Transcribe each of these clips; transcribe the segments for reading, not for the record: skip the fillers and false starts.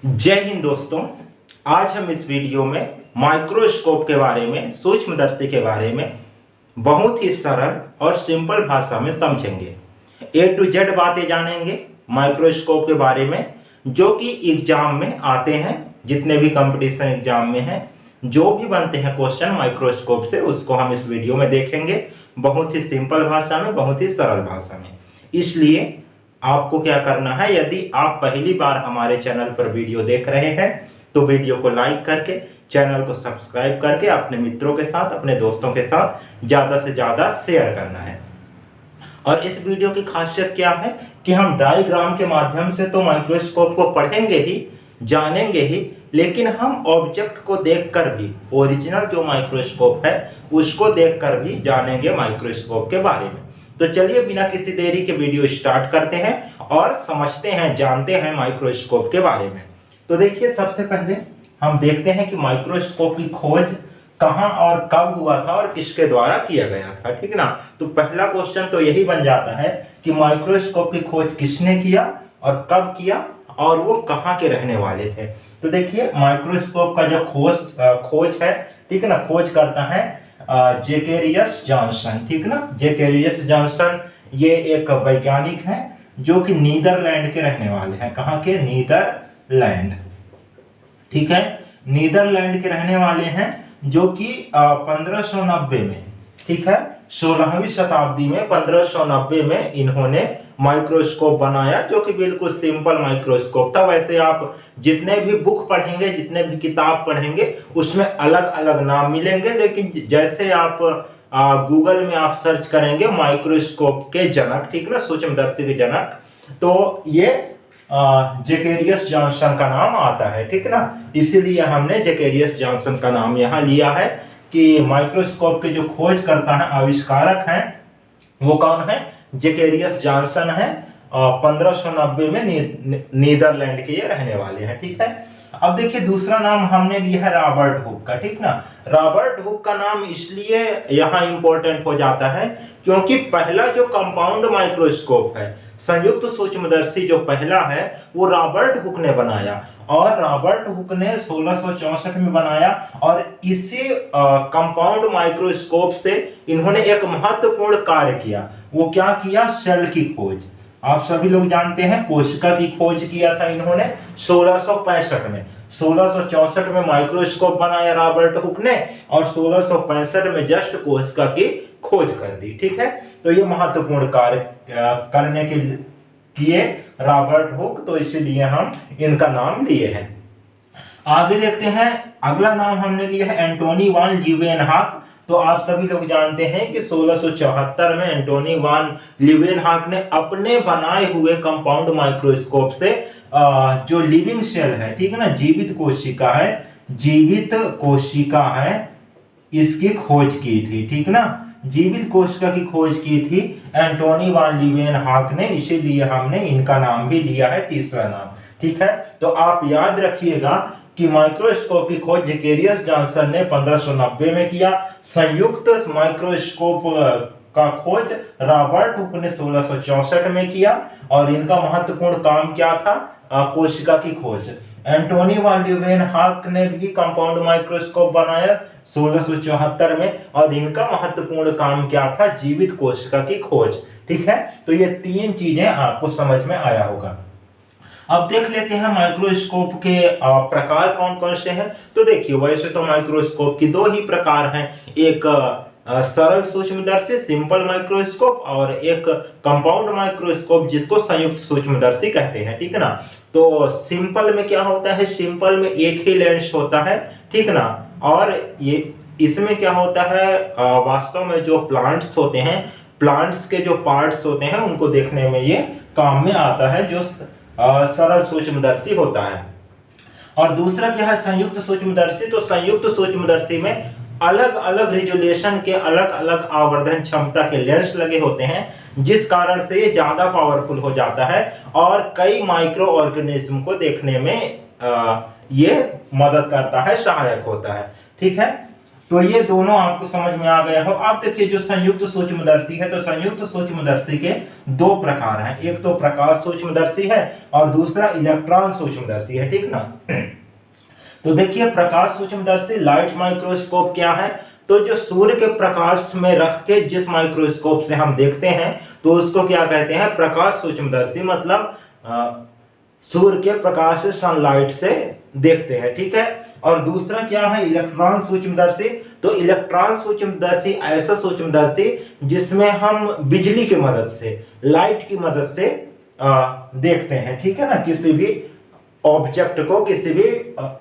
जय हिंद दोस्तों। आज हम इस वीडियो में माइक्रोस्कोप के बारे में, सूक्ष्मदर्शी के बारे में बहुत ही सरल और सिंपल भाषा में समझेंगे। A to Z बातें जानेंगे माइक्रोस्कोप के बारे में, जो कि एग्जाम में आते हैं। जितने भी कंपटीशन एग्जाम में हैं, जो भी बनते हैं क्वेश्चन माइक्रोस्कोप से, उसको हम इस वीडियो में देखेंगे बहुत ही सिंपल भाषा में, बहुत ही सरल भाषा में। इसलिए आपको क्या करना है, यदि आप पहली बार हमारे चैनल पर वीडियो देख रहे हैं तो वीडियो को लाइक करके, चैनल को सब्सक्राइब करके अपने मित्रों के साथ, अपने दोस्तों के साथ ज़्यादा से ज़्यादा शेयर करना है। और इस वीडियो की खासियत क्या है कि हम डायग्राम के माध्यम से तो माइक्रोस्कोप को पढ़ेंगे ही, जानेंगे ही, लेकिन हम ऑब्जेक्ट को देखकर भी, ओरिजिनल जो माइक्रोस्कोप है उसको देखकर भी जानेंगे माइक्रोस्कोप के बारे में। तो चलिए बिना किसी देरी के वीडियो स्टार्ट करते हैं और समझते हैं, जानते हैं माइक्रोस्कोप के बारे में। तो देखिए, सबसे पहले हम देखते हैं कि माइक्रोस्कोप की खोज कहां और कब हुआ था और किसके द्वारा किया गया था, ठीक ना। तो पहला क्वेश्चन तो यही बन जाता है कि माइक्रोस्कोप की खोज किसने किया और कब किया और वो कहां के रहने वाले थे। तो देखिए, माइक्रोस्कोप का जो खोज है, ठीक है ना, खोज करता है जेकेरियस जॉनसन, ठीक ना। जेकेरियस जॉनसन ये एक वैज्ञानिक हैं जो कि नीदरलैंड के रहने वाले हैं। कहां के? नीदरलैंड, ठीक है, नीदरलैंड के रहने वाले हैं, जो कि 1590 में, ठीक है, 16वीं शताब्दी में 1590 में इन्होंने माइक्रोस्कोप बनाया, जो कि बिल्कुल सिंपल माइक्रोस्कोप था। वैसे आप जितने भी बुक पढ़ेंगे, जितने भी किताब पढ़ेंगे, उसमें अलग अलग नाम मिलेंगे, लेकिन जैसे आप गूगल में आप सर्च करेंगे माइक्रोस्कोप के जनक, ठीक ना, सूक्ष्मदर्शी के जनक, तो ये जेकेरियस जॉनसन का नाम आता है, ठीक ना। इसीलिए हमने जेकेरियस जॉनसन का नाम यहाँ लिया है कि माइक्रोस्कोप के जो खोज करता है, आविष्कारक हैं, वो कौन है? जेकेरियस जॉनसन है। 1590 में नीदरलैंड के ये रहने वाले हैं, ठीक है। अब देखिए, दूसरा नाम हमने लिया है रॉबर्ट हुक का, ठीक ना। रॉबर्ट हुक का नाम इसलिए यहाँ इंपॉर्टेंट हो जाता है क्योंकि पहला जो कंपाउंड माइक्रोस्कोप है, संयुक्त सूक्ष्मदर्शी जो पहला है, वो रॉबर्ट हुक ने बनाया। और रॉबर्ट हुक ने 1664 में बनाया। और इसी कंपाउंड माइक्रोस्कोप से इन्होंने एक महत्वपूर्ण कार्य किया। वो क्या किया? सेल की खोज। आप सभी लोग जानते हैं, कोशिका की खोज किया था इन्होंने 1665 में। 1664 में माइक्रोस्कोप बनाया रॉबर्ट हुक ने, और 1665 में जस्ट कोशिका की खोज कर दी, ठीक है। तो ये महत्वपूर्ण कार्य करने के किए रॉबर्ट हुक, तो इसीलिए हम इनका नाम लिए हैं। आगे देखते हैं, अगला नाम हमने लिया है एंटोनी वान ल्यूवेनहॉक। तो आप सभी लोग जानते हैं कि 1674 में एंटोनी वान ल्यूवेनहॉक ने अपने बनाए हुए कंपाउंड माइक्रोस्कोप से जो लिविंग सेल है, ठीक है ना, जीवित कोशिका है, जीवित कोशिका है, इसकी खोज की थी, ठीक ना। जीवित कोशिका की खोज की थी एंटोनी वान ल्यूवेनहॉक ने, इसीलिए हमने इनका नाम भी लिया है, तीसरा नाम, ठीक है। तो आप याद रखिएगा कि माइक्रोस्कोप की खोज जेकेरियस जॉनसन ने 1590 में किया। संयुक्त माइक्रोस्कोप का खोज रॉबर्ट हुक ने 1664 में किया। और इनका महत्वपूर्ण काम क्या था? कोशिका की खोज। एंटोनी वान ल्यूवेनहॉक ने भी कंपाउंड माइक्रोस्कोप बनाया 1674 में, और इनका महत्वपूर्ण काम क्या था? जीवित कोशिका की खोज, ठीक है। तो ये तीन चीजें आपको समझ में आया होगा। अब देख लेते हैं माइक्रोस्कोप के प्रकार कौन कौन से हैं। तो देखिए, वैसे तो माइक्रोस्कोप की दो ही प्रकार हैं, एक सरल सूक्ष्मदर्शी सिंपल माइक्रोस्कोप, और एक कंपाउंड माइक्रोस्कोप जिसको संयुक्त सूक्ष्मदर्शी कहते हैं, ठीक है ना। तो सिंपल में क्या होता है? सिंपल में एक ही लेंस होता है, ठीक ना। और ये इसमें क्या होता है, वास्तव में जो प्लांट्स होते हैं, प्लांट्स के जो पार्ट्स होते हैं, उनको देखने में ये काम में आता है, जो सरल सूक्ष्मदर्शी होता है। और दूसरा क्या है? संयुक्त सूक्ष्मदर्शी। तो संयुक्त सूक्ष्मदर्शी में अलग अलग रिजोल्यूशन के, अलग अलग आवर्धन क्षमता के लेंस लगे होते हैं, जिस कारण से ये ज्यादा पावरफुल हो जाता है और कई माइक्रो ऑर्गेनिज्म को देखने में ये मदद करता है, सहायक होता है, ठीक है। तो ये दोनों आपको समझ में आ गया हो। अब देखिए जो संयुक्त सूक्ष्मदर्शी है, तो संयुक्त सूक्ष्मदर्शी के दो प्रकार हैं, एक तो प्रकाश सूक्ष्मदर्शी है और दूसरा इलेक्ट्रॉन सूक्ष्मदर्शी है, ठीक ना। तो देखिए प्रकाश सूक्ष्मदर्शी लाइट माइक्रोस्कोप क्या है, तो जो सूर्य के प्रकाश में रख के जिस माइक्रोस्कोप से हम देखते हैं तो उसको क्या कहते हैं, प्रकाश सूक्ष्मदर्शी, मतलब सूर्य के प्रकाश से, सनलाइट से देखते हैं, ठीक है। और दूसरा क्या है, इलेक्ट्रॉन सूक्ष्मदर्शी। तो इलेक्ट्रॉन सूक्ष्मदर्शी ऐसा सूक्ष्मदर्शी जिसमें हम बिजली की मदद से, लाइट की मदद से देखते हैं, ठीक है ना, किसी भी ऑब्जेक्ट को, किसी भी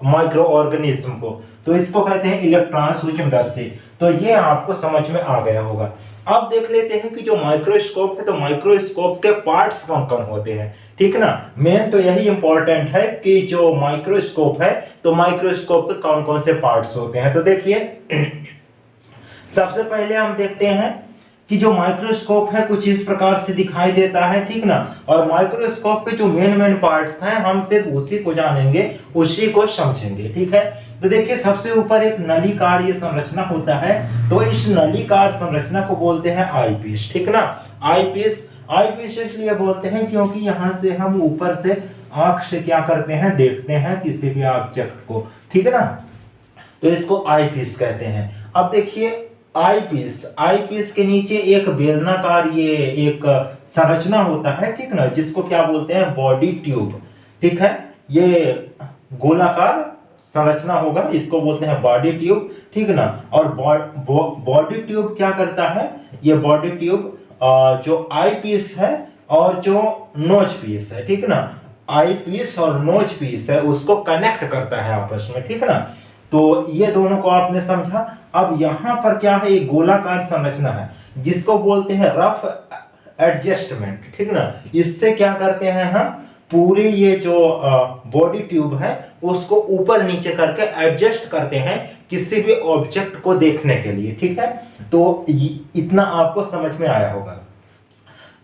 माइक्रो ऑर्गेनिज्म को, तो इसको कहते हैं इलेक्ट्रॉन सूक्ष्मदर्शी। तो ये आपको समझ में आ गया होगा। अब देख लेते हैं कि जो माइक्रोस्कोप है, तो माइक्रोस्कोप के पार्ट्स कौन कौन होते हैं, ठीक ना। मेन तो यही इंपॉर्टेंट है कि जो माइक्रोस्कोप है, तो माइक्रोस्कोप के कौन कौन से पार्ट्स होते हैं। तो देखिए सबसे पहले हम देखते हैं कि जो माइक्रोस्कोप है कुछ इस प्रकार से दिखाई देता है, ठीक ना। और माइक्रोस्कोप के जो मेन पार्ट्स हैं हम सिर्फ उसी को जानेंगे, उसी को समझेंगे, ठीक है। तो देखिए सबसे ऊपर एक नलीकार ये संरचना होता है, तो इस नलीकार संरचना को बोलते हैं आईपीस, ठीक ना। आईपीस इसलिए बोलते हैं क्योंकि यहाँ से हम ऊपर से आंख से क्या करते हैं, देखते हैं किसी भी ऑब्जेक्ट को, ठीक है ना। तो इसको आईपीस कहते हैं। अब देखिए आईपीस के नीचे एक बेलनाकार ये एक संरचना होता है, ठीक ना, जिसको क्या बोलते हैं, बॉडी ट्यूब, ठीक है। ये गोलाकार संरचना होगा, इसको बोलते हैं बॉडी ट्यूब, ठीक ना। और बॉडी ट्यूब क्या करता है, ये बॉडी ट्यूब जो आईपीस है और जो नोच पीस है, ठीक ना, आईपीस और नोच पीस है उसको कनेक्ट करता है आपस में, ठीक ना। तो ये दोनों को आपने समझा। अब यहाँ पर क्या है, एक गोलाकार संरचना है जिसको बोलते हैं रफ एडजस्टमेंट, ठीक ना। इससे क्या करते हैं हम, पूरी ये जो बॉडी ट्यूब है उसको ऊपर नीचे करके एडजस्ट करते हैं किसी भी ऑब्जेक्ट को देखने के लिए, ठीक है। तो इतना आपको समझ में आया होगा।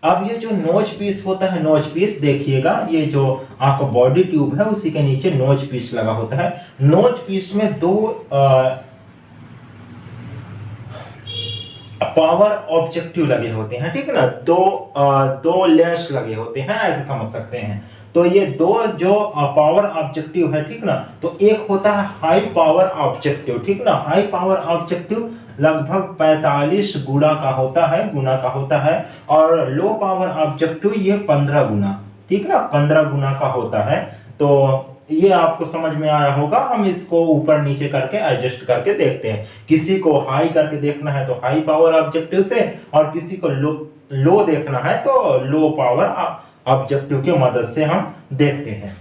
अब ये जो नोच पीस होता है, नोच पीस देखिएगा, ये जो आपका बॉडी ट्यूब है उसी के नीचे नोच पीस लगा होता है। नोच पीस में दो पावर ऑब्जेक्टिव लगे होते हैं, ठीक है ना, दो लेंस लगे होते हैं, ऐसे समझ सकते हैं। तो ये दो जो पावर ऑब्जेक्टिव है, ठीक ना, तो एक होता है हाई पावर ऑब्जेक्टिव, ठीक ना। हाई पावर ऑब्जेक्टिव लगभग 45 गुना का होता है और लो पावर ऑब्जेक्टिव ये 15 गुना, ठीक ना, 15 गुना का होता है। तो ये आपको समझ में आया होगा। हम इसको ऊपर नीचे करके एडजस्ट करके देखते हैं, किसी को हाई करके देखना है तो हाई पावर ऑब्जेक्टिव से, और किसी को लो देखना है तो लो पावर ऑब्जेक्टिव की मदद से हम देखते हैं,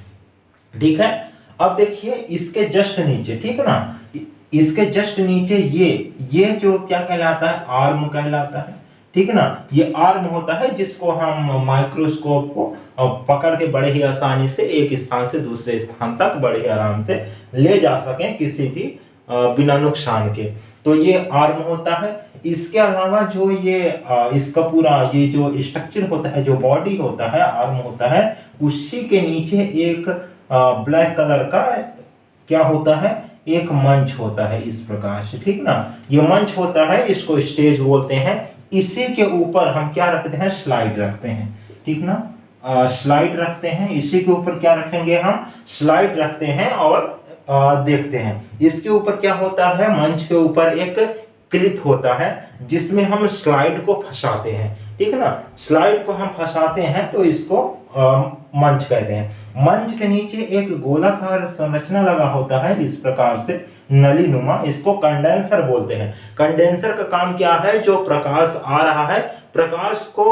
ठीक है। अब देखिए इसके जस्ट नीचे, ठीक ना, इसके जस्ट नीचे ये जो क्या कहलाता है, आर्म कहलाता है, ठीक ना। ये आर्म होता है जिसको हम माइक्रोस्कोप को पकड़ के बड़े ही आसानी से एक स्थान से दूसरे स्थान तक बड़े ही आराम से ले जा सकें किसी भी बिना नुकसान के। तो ये आर्म होता है। इसके अलावा जो ये इसका पूरा ये जो स्ट्रक्चर होता है, जो बॉडी होता है, आर्म होता है, उसी के नीचे एक ब्लैक कलर का क्या होता है, एक मंच होता है इस प्रकार से, ठीक ना। ये मंच होता है, इसको स्टेज बोलते हैं। इसी के ऊपर हम क्या रखते हैं, स्लाइड रखते हैं, ठीक ना। स्लाइड रखते हैं, इसी के ऊपर क्या रखेंगे, हम स्लाइड रखते हैं और देखते हैं। इसके ऊपर क्या होता है, मंच के ऊपर एक क्लिप होता है जिसमें हम स्लाइड को फंसाते हैं, ठीक है ना। स्लाइड को हम फंसाते हैं तो इसको मंच कहते हैं। मंच के नीचे एक गोलाकार संरचना लगा होता है इस प्रकार से, नली नुमा, इसको कंडेंसर बोलते हैं। कंडेंसर का काम क्या है, जो प्रकाश आ रहा है प्रकाश को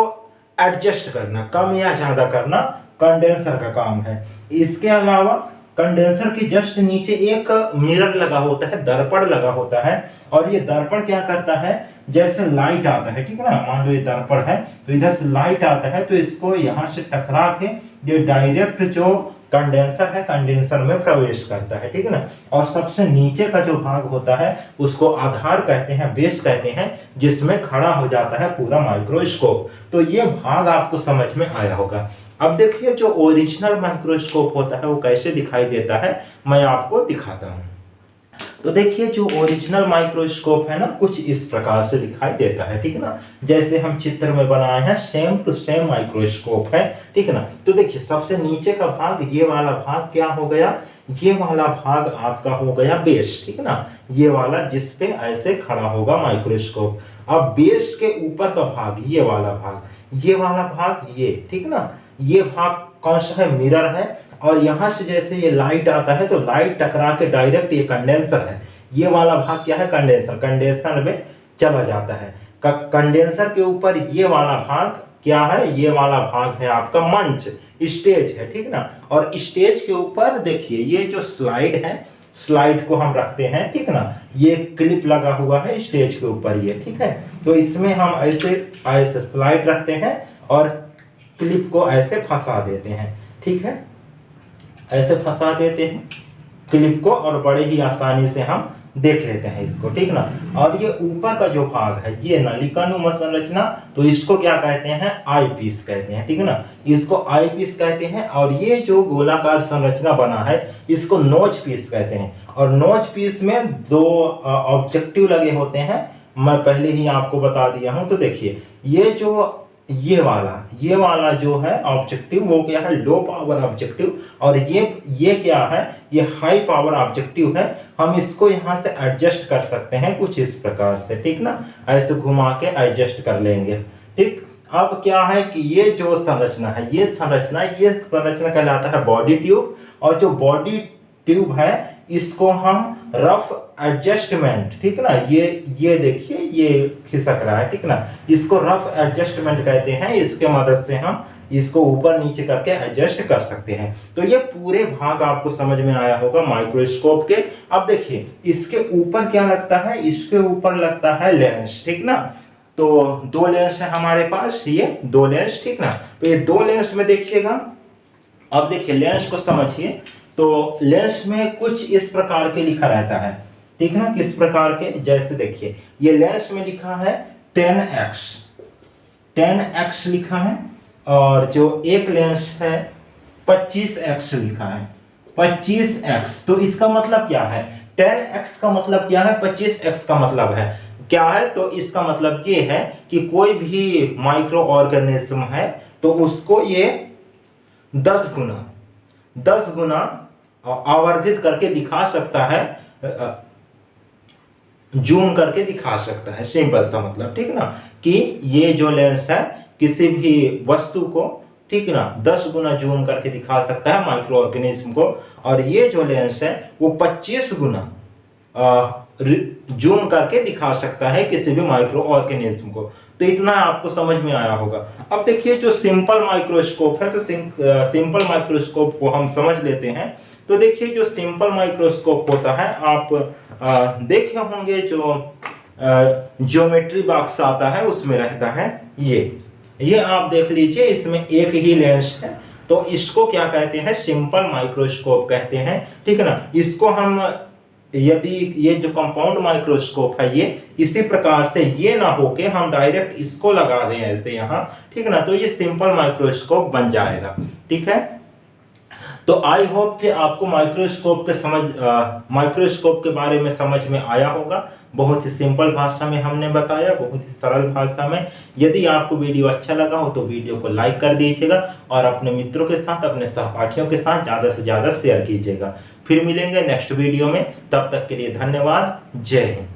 एडजस्ट करना, कम या ज्यादा करना कंडेंसर का काम है। इसके अलावा कंडेंसर के जस्ट नीचे एक मिरर लगा होता है, दर्पण लगा होता है। और ये दर्पण क्या करता है, जैसे लाइट आता है, ठीक है ना, मान लो ये दर्पण है तो इधर से लाइट आता है तो इसको यहाँ से टकरा के ये डायरेक्ट जो कंडेंसर है कंडेंसर में प्रवेश करता है, ठीक है ना। और सबसे नीचे का जो भाग होता है उसको आधार कहते हैं, बेस कहते हैं, जिसमें खड़ा हो जाता है पूरा माइक्रोस्कोप। तो ये भाग आपको समझ में आया होगा। अब देखिए जो ओरिजिनल माइक्रोस्कोप होता है वो कैसे दिखाई देता है, मैं आपको दिखाता हूँ। तो देखिए जो ओरिजिनल माइक्रोस्कोप है ना कुछ इस प्रकार से दिखाई देता है, ठीक है ना। जैसे हम चित्र में बनाए हैं सेम टू सेम माइक्रोस्कोप है, ठीक है ना। तो देखिए सबसे नीचे का भाग, ये वाला भाग क्या हो गया, ये वाला भाग आपका हो गया बेस, ठीक है ना। ये वाला जिस पे ऐसे खड़ा होगा माइक्रोस्कोप। अब बेस के ऊपर का भाग, ये वाला भाग, ये वाला भाग, ये, ठीक ना। ये भाग कौन सा है, मिरर है। और यहां से जैसे ये लाइट आता है तो लाइट टकरा के डायरेक्ट ये कंडेंसर है, ये वाला भाग क्या है, कंडेंसर, कंडेंसर में चला जाता है। कंडेंसर के ऊपर ये वाला भाग क्या है, ये वाला भाग है आपका मंच, स्टेज है, ठीक ना। और स्टेज के ऊपर देखिए ये जो स्लाइड है, स्लाइड को हम रखते हैं, ठीक ना। ये क्लिप लगा हुआ है स्टेज के ऊपर, ये, ठीक है। तो इसमें हम ऐसे ऐसे स्लाइड रखते हैं और क्लिप को ऐसे फंसा देते हैं, ठीक है। ऐसे फंसा देते हैं क्लिप को और बड़े ही आसानी से हम देख लेते हैं इसको, ठीक ना। और ये ऊपर का जो भाग है, ये नलिकानुमा संरचना, तो इसको क्या कहते हैं, आई पीस कहते हैं, ठीक है ना। इसको आई पीस कहते हैं। और ये जो गोलाकार संरचना बना है इसको नोच पीस कहते हैं। और नोच पीस में दो ऑब्जेक्टिव लगे होते हैं, मैं पहले ही आपको बता दिया हूं। तो देखिए ये जो ये वाला जो है ऑब्जेक्टिव, वो क्या है, लो पावर ऑब्जेक्टिव। और ये क्या है, ये हाई पावर ऑब्जेक्टिव है। हम इसको यहाँ से एडजस्ट कर सकते हैं कुछ इस प्रकार से, ठीक ना। ऐसे घुमा के एडजस्ट कर लेंगे, ठीक। अब क्या है कि ये जो संरचना है, ये संरचना कहलाता है बॉडी ट्यूब। और जो बॉडी ट्यूब है इसको हम रफ एडजस्टमेंट, ठीक ना, ये देखिए ये खिसक रहा है, ठीक ना। इसको रफ एडजस्टमेंट कहते हैं। इसके मदद से हम इसको ऊपर नीचे करके एडजस्ट कर सकते हैं। तो ये पूरे भाग आपको समझ में आया होगा माइक्रोस्कोप के। अब देखिए इसके ऊपर क्या लगता है, इसके ऊपर लगता है लेंस, ठीक ना। तो दो लेंस है हमारे पास, ये दो लेंस, ठीक ना। तो ये दो लेंस में देखिएगा, अब देखिए लेंस को समझिए। तो लेंस में कुछ इस प्रकार के लिखा रहता है, ठीक है ना, किस प्रकार के, जैसे देखिए ये लेंस में लिखा है 10x लिखा है। और जो एक लेंस है 25x लिखा है, 25x। तो इसका मतलब क्या है, 10x का मतलब क्या है, 25x का मतलब है क्या है, तो इसका मतलब ये है कि कोई भी माइक्रो ऑर्गेनिज्म है तो उसको ये 10 गुना आवर्धित करके दिखा सकता है, जूम करके दिखा सकता है, सिंपल सा मतलब, ठीक ना। कि ये जो लेंस है किसी भी वस्तु को, ठीक ना, 10 गुना जूम करके दिखा सकता है माइक्रो ऑर्गेनिज्म को। और ये जो लेंस है वो 25 गुना जूम करके दिखा सकता है किसी भी माइक्रो ऑर्गेनिज्म को। तो इतना आपको समझ में आया होगा। अब देखिए जो सिंपल माइक्रोस्कोप है, तो सिंपल माइक्रोस्कोप को हम समझ लेते हैं। तो देखिए जो सिंपल माइक्रोस्कोप होता है, आप देखे होंगे जो ज्योमेट्री बॉक्स आता है उसमें रहता है ये आप देख लीजिए, इसमें एक ही लेंस है। तो इसको क्या कहते हैं, सिंपल माइक्रोस्कोप कहते हैं, ठीक है ना। इसको हम यदि ये जो कंपाउंड माइक्रोस्कोप है ये इसी प्रकार से ये ना होके हम डायरेक्ट इसको लगा दें ऐसे यहाँ, ठीक है ना, तो ये सिंपल माइक्रोस्कोप बन जाएगा, ठीक है। तो आई होप कि आपको माइक्रोस्कोप के बारे में समझ में आया होगा। बहुत ही सिंपल भाषा में हमने बताया, बहुत ही सरल भाषा में। यदि आपको वीडियो अच्छा लगा हो तो वीडियो को लाइक कर दीजिएगा और अपने मित्रों के साथ, अपने सहपाठियों के साथ ज़्यादा से ज़्यादा शेयर कीजिएगा। फिर मिलेंगे नेक्स्ट वीडियो में, तब तक के लिए धन्यवाद। जय हिंद।